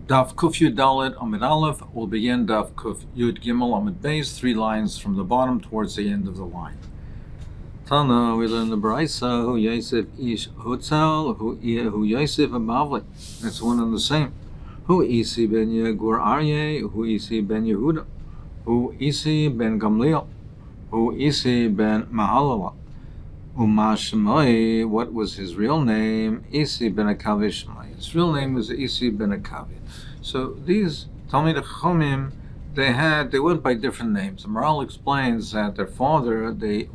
Daf Kuf Yud Dalet Amud Aleph will begin Daf Kuf Yud Gimel Amud Beis, 3 lines from the bottom towards the end of the line. Tana, we learn the Braisa, Hu Yosef Ish Hutzel, Hu Yosef Abavli. It's one and the same. Hu Isi ben Yegur Aryeh, Hu Isi ben Yehuda, Hu Isi ben Gamliel, Hu Isi ben Mahalala. Umashmai, what was his real name? Isi ben Akavi Shmai. His real name was Isi ben Akavi. So these Talmidei Chachamim, they went by different names. The Maral explains that their father, the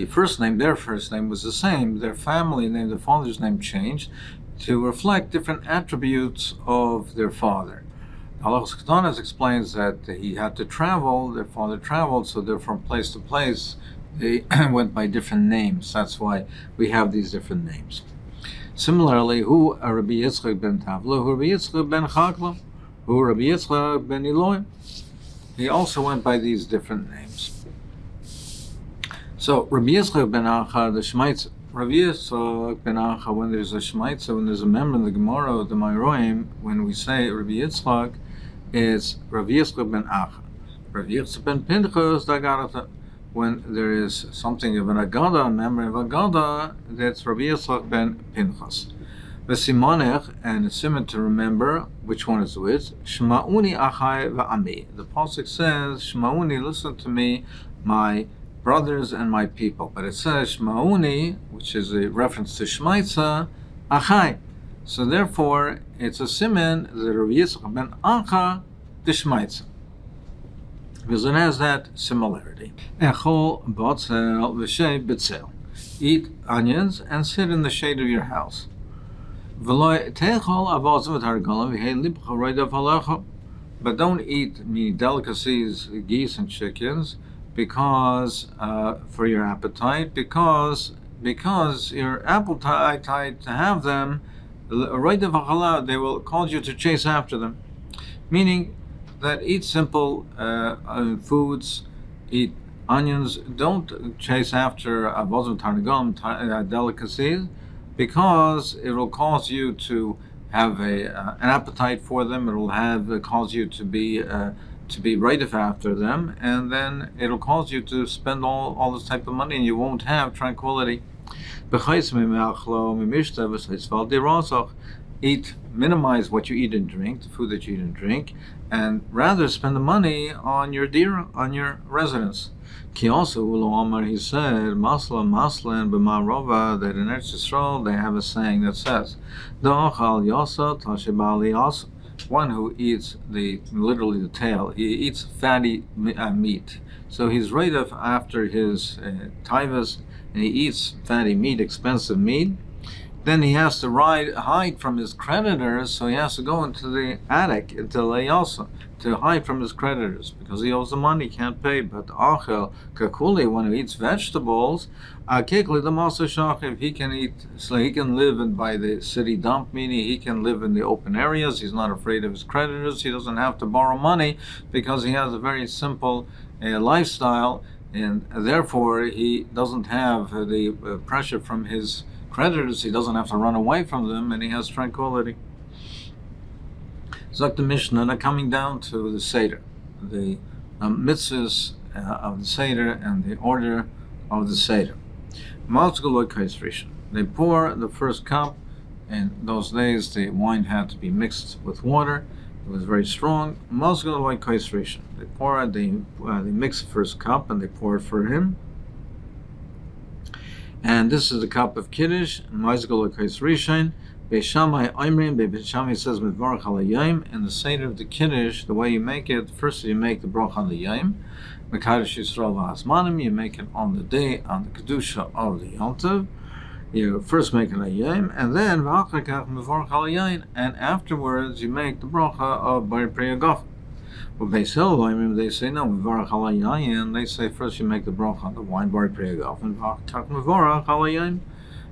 first name, their first name was the same. Their family name, their father's name changed to reflect different attributes of their father. Halachos Ketanos explains that he had to travel, their father traveled, so they're from place to place. They went by different names. That's why we have these different names. Similarly, Hu Rabbi Yitzchak ben Tavla, Hu Rabbi Yitzchak ben Chakla, Hu Rabbi Yitzchak ben Eloim. He also went by these different names. So Rabbi Yitzchak ben Acha, the Shmaitz, Rabbi Yitzchak ben Acha, when there's a Shmaitz, when there's a member in the Gemara, the Mairoim, when we say Rabbi Yitzchak, it's Rabbi Yitzchak ben Acha. Rabbi Yitzchak ben Pinchas, Dagarata. When there is something of an Agada, a memory of Agada, that's Rabbi Yitzchak ben Pinchas. The Simonech, and a simon to remember which one is which, Shma'uni achai va'ami. The Pasuk says, Shma'uni, listen to me, my brothers and my people. But it says, Shma'uni, which is a reference to Shmaitza, achai. So therefore, it's a simon that Rabbi Yitzchak ben Acha, the Shmaitza. Because it has that similarity. Echol botzel v'shei b'tzel. Eat onions and sit in the shade of your house. But don't eat delicacies, geese and chickens, because for your appetite, because your appetite to have them, they will cause you to chase after them. Meaning that eat simple foods, eat onions, don't chase after delicacies, because it will cause you to have an appetite for them. It will cause you to be right after them, and then it'll cause you to spend all this type of money, and you won't have tranquility. Minimize what you eat and drink, the food that you eat and drink, and rather spend the money on your on your residence. Ki also Omar, he said, Masla and B'Marova, that in Eretz Yisrael they have a saying that says, Da'achal yasa tashibali yasa. One who eats literally the tail, he eats fatty meat. So he's right after his taivas, and he eats fatty meat, expensive meat. Then he has to hide from his creditors, so he has to go into the attic, into Layasa, to hide from his creditors, because he owes the money, he can't pay. But Achel Kakuli, when he eats vegetables, if he can eat, so he can live by the city dump, meaning he can live in the open areas, he's not afraid of his creditors, he doesn't have to borrow money, because he has a very simple lifestyle, and therefore he doesn't have the pressure from his creditors, he doesn't have to run away from them, and he has tranquility. Zok the Mishnah, now coming down to the Seder, the mitzvahs of the Seder and the order of the Seder. They pour the first cup. In those days, the wine had to be mixed with water. It was very strong. They they mix the first cup and they pour it for him. And this is the cup of Kiddush, Beishamai says Midvarach Halayim, and the Seder of the Kiddush, the way you make it, first you make the Brach on the Yom, Mekadosh Yisrael V'Hasmanim, you make it on the day, on the Kedusha of the Yom Tov. You first make it a Yom, and then V'Achakach Midvarach Halayim, and afterwards you make the Bracha of Bar Priya Gofen. Well, they say no, Mivarach Halayayin. They say first you make the bracha on the wine, Bar Priya Gofen, Mivarach Halayayin,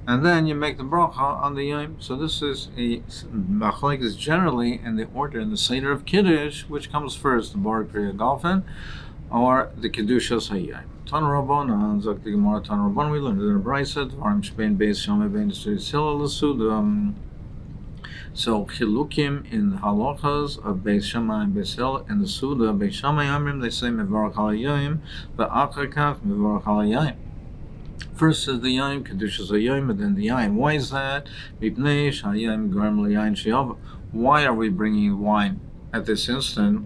and then you make the bracha on the yom. So this is a machlokes generally in the order in the Seder of Kiddush, which comes first, the Bar Priya Gofen, or the Kedushas Hayom. Tan Rabbanan, Zok the Gemara, Tan Rabbanan, we learned in the Brayset, Varim Shbein Beis Shamay Bein Yisrael L'Sud. So chilukim in the halachas of Beis Shammai and Beis Hillel and the Suda Beis Shammai Amrim, they say mevarach al hayom, ve'achar kach mevarach al hayom. First is the yaim, kedushas hayom, and then the yaim. Why is that? Mipnei shayim garem liyayin sheyava. Why are we bringing wine at this instant?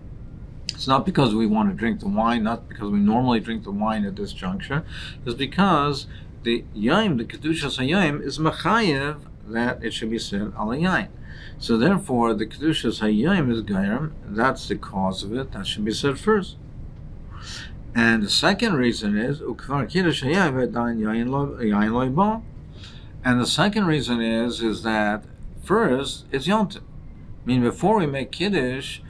It's not because we want to drink the wine, not because we normally drink the wine at this juncture. It's because the yaim, the kedushas hayom, is mechayev that it should be said al yain. So therefore, the kedushas hayom is gairem. That's the cause of it. That should be said first. And the second reason is ukvar kiddush hayom v'dayin yain lo yibah. And the second reason is that first it's yontif. I mean, before we make kiddush,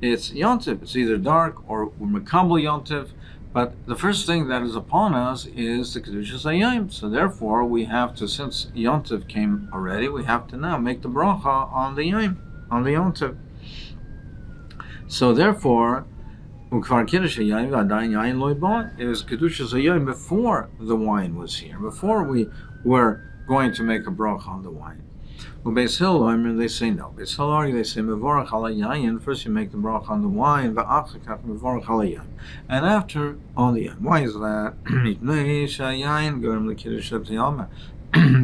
it's yontif. It's either dark or mekabel yontif. But the first thing that is upon us is the kedushas hayom. So therefore, we have to, since yontif came already, we have to now make the bracha on the yom, on the yontif. So therefore, ukvar kiddush hayom v'adayin yain lo yibah, it was kedushas hayom before the wine was here, before we were going to make a bracha on the wine. Well, Beis Hillel, they say no. Beis Hillel argue, they say mevorach al yayin. First, you make the bracha on the wine, ve'achar kach mevorach al yayin, and after on the yayin. Why is that?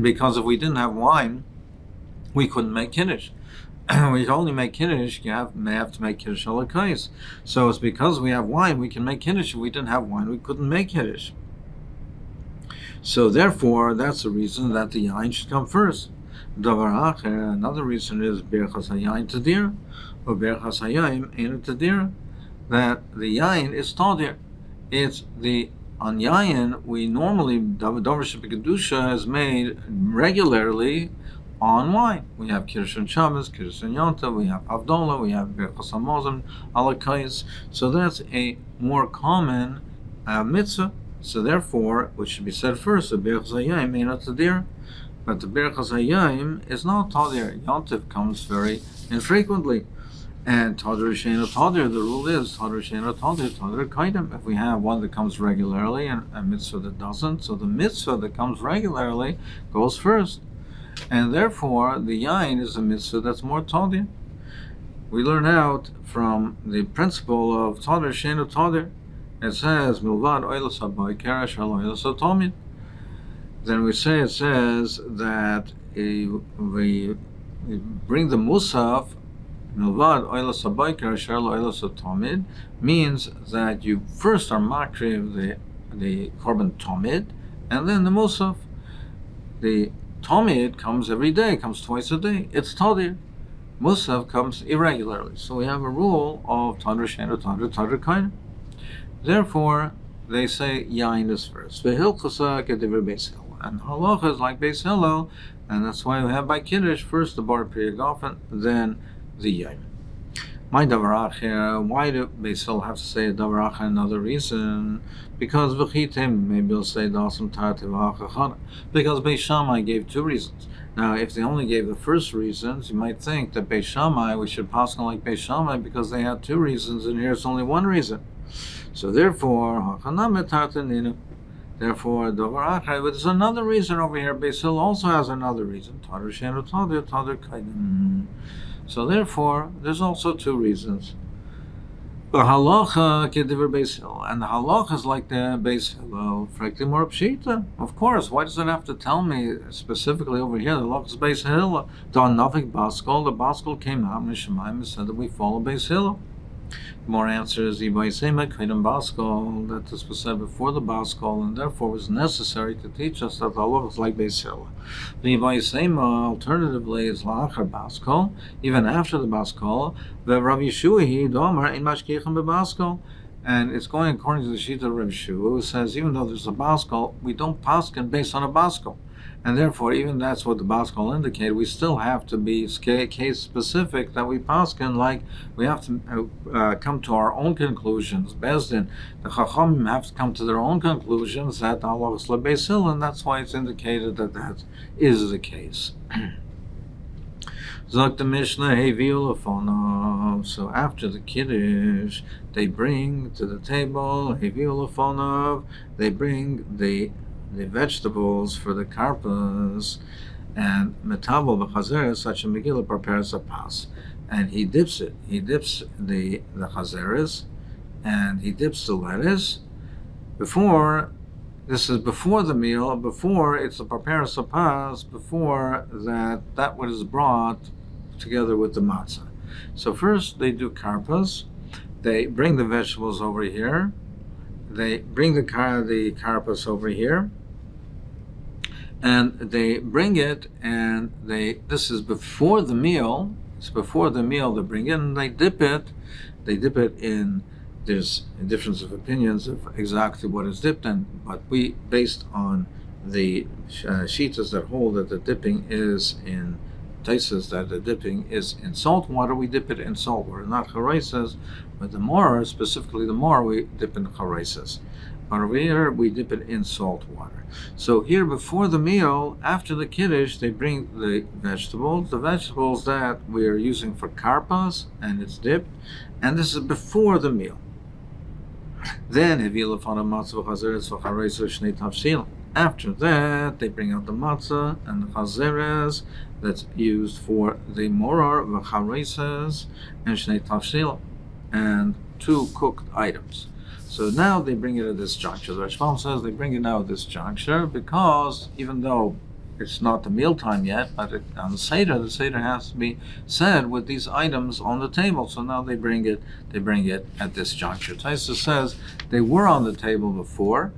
Because if we didn't have wine, we couldn't make kiddush. We could only make kiddush. May have to make kiddush alakais. So it's because we have wine, we can make kiddush. If we didn't have wine, we couldn't make kiddush. So therefore, that's the reason that the yain should come first. Davar acher, another reason is berachas hayayin tadir, or berachas hayayim ain't tadir, that the yayin is tadir. It's the on yayin we normally davar shebekadusha is made regularly on wine. We have kiddush and Shabbos, kiddush and Yonta, we have Havdalah, we have berachas hamazon alakais. So that's a more common mitzvah. So therefore, which should be said first, the berachas hayayim ain't tadir. But the berachas hayayim is not tadir. Yontif comes very infrequently. And tadir sheina tadir, the rule is tadir sheina tadir, tadir kaidem. If we have one that comes regularly and a mitzvah that doesn't, so the mitzvah that comes regularly goes first. And therefore, the yain is a mitzvah that's more tadir. We learn out from the principle of tadir sheina tadir. It says, milvad oilas habayker asher lo oilas hatomid. Then it says that we bring the musaf, milvad oilas habayker asher lo oilas hatomid, means that you first are makriv the korban tomid, and then the musaf. The tomid comes every day, comes twice a day. It's tadir. Musaf comes irregularly. So we have a rule of tadir sheina tadir, tadir kain. Therefore, they say yain is first. V'hilchasa k'divrei Beis Hillel. And halacha is like Beis Hillel, and that's why we have by kiddush first the bar priyagofen, then the yain. My davar acher, why do Beis Hillel have to say a davar acher? Another reason, because v'chitim, maybe you'll say dasam tartiv ha'achachana, because Beis Shammai gave two reasons. Now, if they only gave the first reasons, you might think that Beis Shammai, we should pass on like Beis Shammai because they had two reasons, and here's only one reason. So therefore, therefore, davar acher. But there's another reason over here. Beis Hillel also has another reason. Tadir sheina tadir, tadir kaidem. So therefore, there's also two reasons. The halacha k'divrei Beis Hillel, and the halacha is like the Beis Hillel. Frankly, more pshita. Of course. Why does it have to tell me specifically over here? The halacha is Beis Hillel. Don nafik baskol. The baskol came out in Shemaim and said that we follow Beis Hillel. More answers, that this was said before the Baskol, and therefore was necessary to teach us that the halacha is like Beis Hillel. The alternatively is la'achar Baskol, even after the Baskol, the Rav Yeshua Domer in Mashkichim beBaskol, and it's going according to the Shita of Rav Yeshua, who says even though there's a Baskol, we don't paskin based on a Baskol. And therefore, even that's what the Baskol indicated, we still have to be case specific, that we paskin, like we have to come to our own conclusions. Bezdin, the Chachamim have to come to their own conclusions that Allah is Beis Hillel, and that's why it's indicated that that is the case. Zok the Mishnah, so after the Kiddush, they bring to the table, they bring the vegetables for the karpas, and metabel b'chazeres such a megillah prepares a pas, and he dips it. He dips the chazeres, and he dips the lettuce before. This is before the meal, before it's a prepares a pas, before that what is brought together with the matzah. So first they do karpas. They bring the vegetables over here. They bring the karpas over here, and they bring it, and this is before the meal. It's before the meal. They bring it and they dip it. They dip it in. There's a difference of opinions of exactly what is dipped in, but we, based on the shitas that hold that the dipping is in places that the dipping is in salt water, we dip it in salt water, not chareses, but the more, specifically the more, we dip in chareses. But over here, we dip it in salt water. So here, before the meal, after the kiddush, they bring the vegetables that we are using for karpas, and it's dipped, and this is before the meal. Then, after that, they bring out the matzah and the chazeres that's used for the morar, the chareses, and shnei tavshil, and 2 cooked items. So now they bring it at this juncture. The Rashbam says they bring it now at this juncture because even though it's not the mealtime yet, but on the Seder has to be said with these items on the table. So now they bring it at this juncture. Taisa says they were on the table before,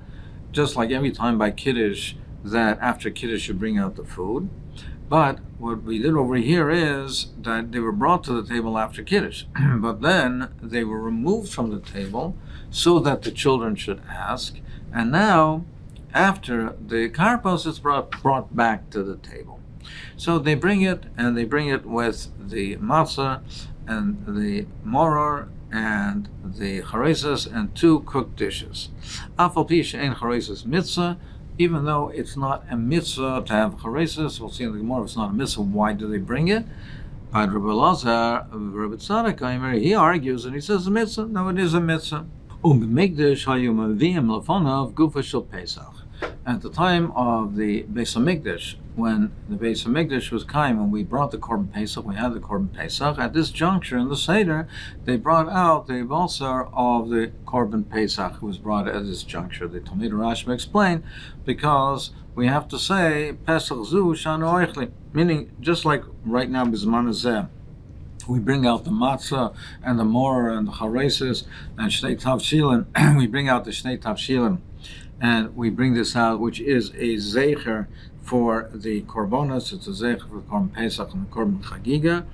just like every time by Kiddush, that after Kiddush you bring out the food. But what we did over here is that they were brought to the table after Kiddush, but then they were removed from the table so that the children should ask, and now after the karpos, it's brought back to the table. So they bring it, and they bring it with the matzah and the moror and the chareses and 2 cooked dishes. Afal pi she'ein chareses mitzvah, even though it's not a mitzvah to have chareses, we'll see in the Gemara, it's not a mitzvah, why do they bring it? But Rabbi Elazar, Rabbi Tzadok, he argues and he says a mitzvah. No, it is a mitzvah. At the time of the Beis HaMikdash, when the Beis HaMikdash was kaim and we brought the Korban Pesach, we had the Korban Pesach, at this juncture in the Seder, they brought out the Balsar of the Korban Pesach, who was brought at this juncture. The Talmid Rashba explained, because we have to say, Pesach zu shanu oichli, meaning just like right now, Bizman Hazeh, we bring out the matzah and the moror and the chareses and shnei tavshilin. We bring out the shnei tavshilin, and we bring this out, which is a zecher for the korbanos. It's a zecher for the korban pesach and the korban chagiga.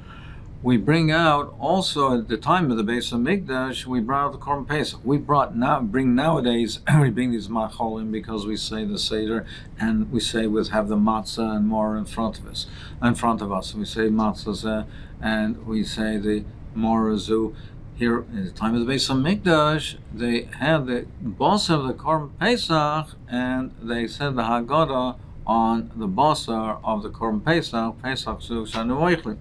We bring out also at the time of the Beis HaMikdash, we brought out the korban pesach. We bring nowadays we bring these macholim because we say the seder and we say we have the matzah and more in front of us. We say matzah and we say the morazu. Here in the time of the Beis HaMikdash, they had the basar of the korban pesach and they said the Haggadah on the basar of the korban pesach, pesach zu shanu oichlim.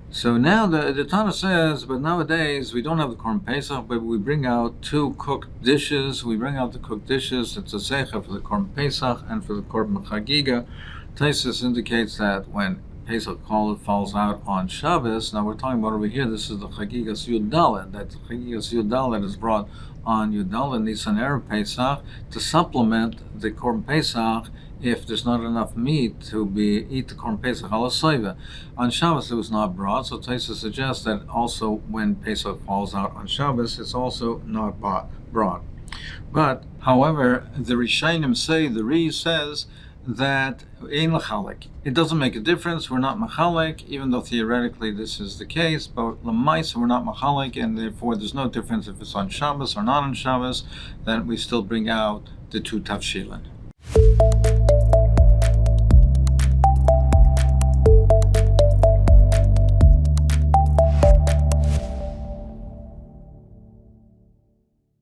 So now the Tana says, but nowadays we don't have the Korban Pesach, but we bring out 2 cooked dishes. We bring out the cooked dishes. It's a Zecha for the Korban Pesach and for the Korban Chagiga. Taisus indicates that when Pesach falls out on Shabbos, now we're talking about over here, this is the Chagigas Yud Dalet. That the Chagigas Yud Dalet is brought on Yud Dalet Nisan Erev Pesach to supplement the Korban Pesach if there's not enough meat to eat the Korban Pesach ala soiva. On Shabbos it was not brought, so Taisa suggests that also when Pesach falls out on Shabbos, it's also not brought. But, however, the Rishonim say, the Ri says that ein lachalek. It doesn't make a difference, we're not machalek, even though theoretically this is the case, but l'maisa we're not machalek, and therefore there's no difference if it's on Shabbos or not on Shabbos, then we still bring out the 2 tavshilin.